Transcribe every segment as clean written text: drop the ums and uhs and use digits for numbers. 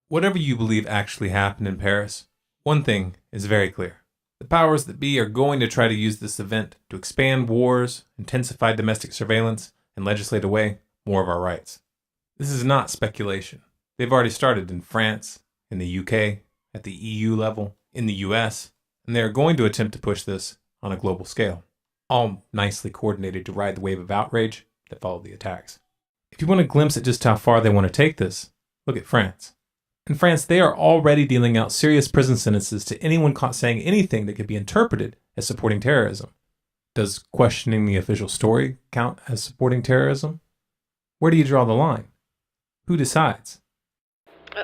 Whatever you believe actually happened in Paris, one thing is very clear. The powers that be are going to try to use this event to expand wars, intensify domestic surveillance, and legislate away more of our rights. This is not speculation. They've already started in France, in the UK, at the EU level, in the US, and they are going to attempt to push this on a global scale, all nicely coordinated to ride the wave of outrage that followed the attacks. If you want a glimpse at just how far they want to take this, look at France. In France, they are already dealing out serious prison sentences to anyone caught saying anything that could be interpreted as supporting terrorism. Does questioning the official story count as supporting terrorism? Where do you draw the line? Who decides?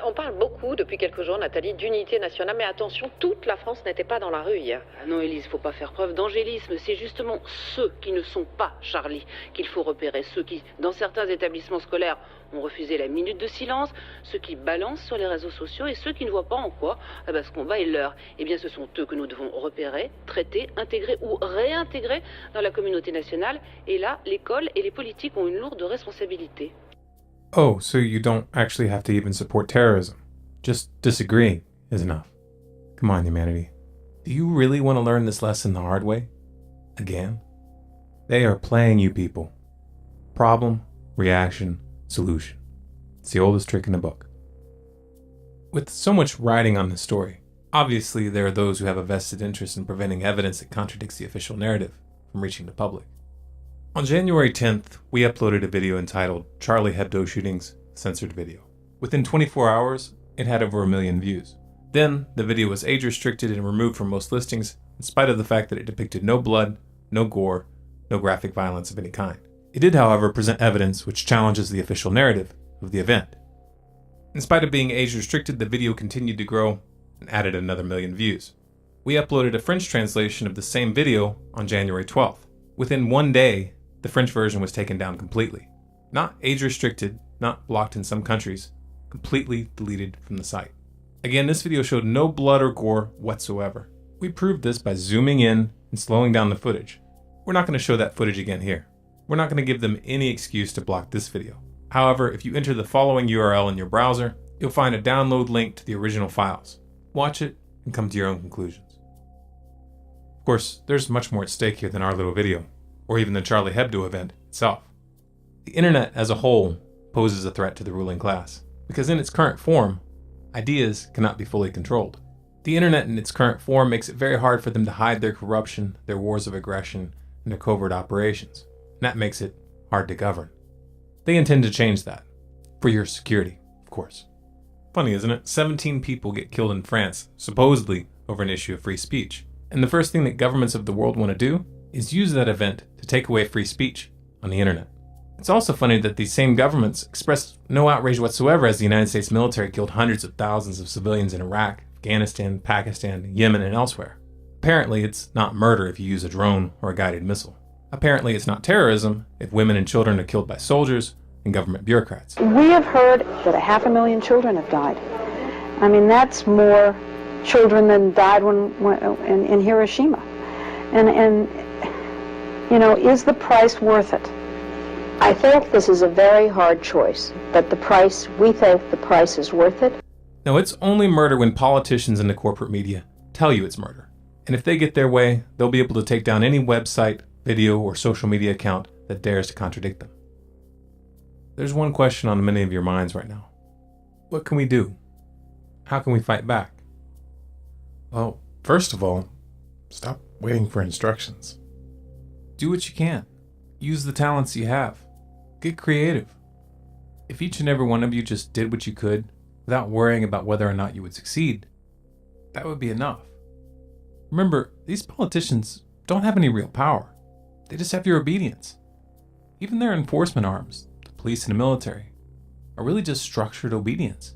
On parle beaucoup depuis quelques jours, Nathalie, d'unité nationale, mais attention, toute la France n'était pas dans la rue hier. Ah non, Élise, faut pas faire preuve d'angélisme. C'est justement ceux qui ne sont pas Charlie qu'il faut repérer. Ceux qui, dans certains établissements scolaires, ont refusé la minute de silence, ceux qui balancent sur les réseaux sociaux et ceux qui ne voient pas en quoi ce combat est leur. Eh bien, ce sont eux que nous devons repérer, traiter, intégrer ou réintégrer dans la communauté nationale. Et là, l'école et les politiques ont une lourde responsabilité. Oh, so you don't actually have to even support terrorism. Just disagreeing is enough. Come on, humanity. Do you really want to learn this lesson the hard way? Again? They are playing you people. Problem, reaction, solution. It's the oldest trick in the book. With so much riding on this story, obviously there are those who have a vested interest in preventing evidence that contradicts the official narrative from reaching the public. On January 10th, we uploaded a video entitled Charlie Hebdo Shootings Censored Video. Within 24 hours, it had over 1 million views. Then, the video was age restricted and removed from most listings, in spite of the fact that it depicted no blood, no gore, no graphic violence of any kind. It did, however, present evidence which challenges the official narrative of the event. In spite of being age restricted, the video continued to grow and added another 1 million views. We uploaded a French translation of the same video on January 12th. Within one day, the French version was taken down completely. Not age-restricted, not blocked in some countries, completely deleted from the site. Again, this video showed no blood or gore whatsoever. We proved this by zooming in and slowing down the footage. We're not going to show that footage again here. We're not going to give them any excuse to block this video. However, if you enter the following URL in your browser, you'll find a download link to the original files. Watch it and come to your own conclusions. Of course, there's much more at stake here than our little video, or even the Charlie Hebdo event itself. The internet as a whole poses a threat to the ruling class, because in its current form, ideas cannot be fully controlled. The internet in its current form makes it very hard for them to hide their corruption, their wars of aggression, and their covert operations, and that makes it hard to govern. They intend to change that, for your security, of course. Funny, isn't it? 17 people get killed in France, supposedly over an issue of free speech, and the first thing that governments of the world want to do is use that event to take away free speech on the internet. It's also funny that these same governments expressed no outrage whatsoever as the United States military killed hundreds of thousands of civilians in Iraq, Afghanistan, Pakistan, Yemen, and elsewhere. Apparently, it's not murder if you use a drone or a guided missile. Apparently, it's not terrorism if women and children are killed by soldiers and government bureaucrats. We have heard that 500,000 children have died. I mean, that's more children than died in Hiroshima. And you know, is the price worth it? I think this is a very hard choice, but we think the price is worth it. Now, it's only murder when politicians and the corporate media tell you it's murder. And if they get their way, they'll be able to take down any website, video, or social media account that dares to contradict them. There's one question on many of your minds right now. What can we do? How can we fight back? Well, first of all, stop waiting for instructions. Do what you can. Use the talents you have. Get creative. If each and every one of you just did what you could without worrying about whether or not you would succeed, that would be enough. Remember, these politicians don't have any real power. They just have your obedience. Even their enforcement arms, the police and the military, are really just structured obedience.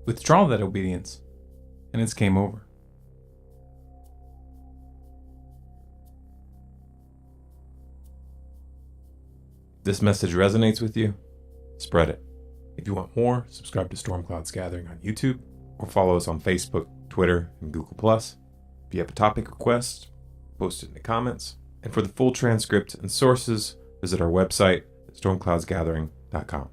Withdraw that obedience, and it's game over. If this message resonates with you, spread it. If you want more, subscribe to Storm Clouds Gathering on YouTube, or follow us on Facebook, Twitter, and Google+. If you have a topic request, post it in the comments. And for the full transcript and sources, visit our website at stormcloudsgathering.com.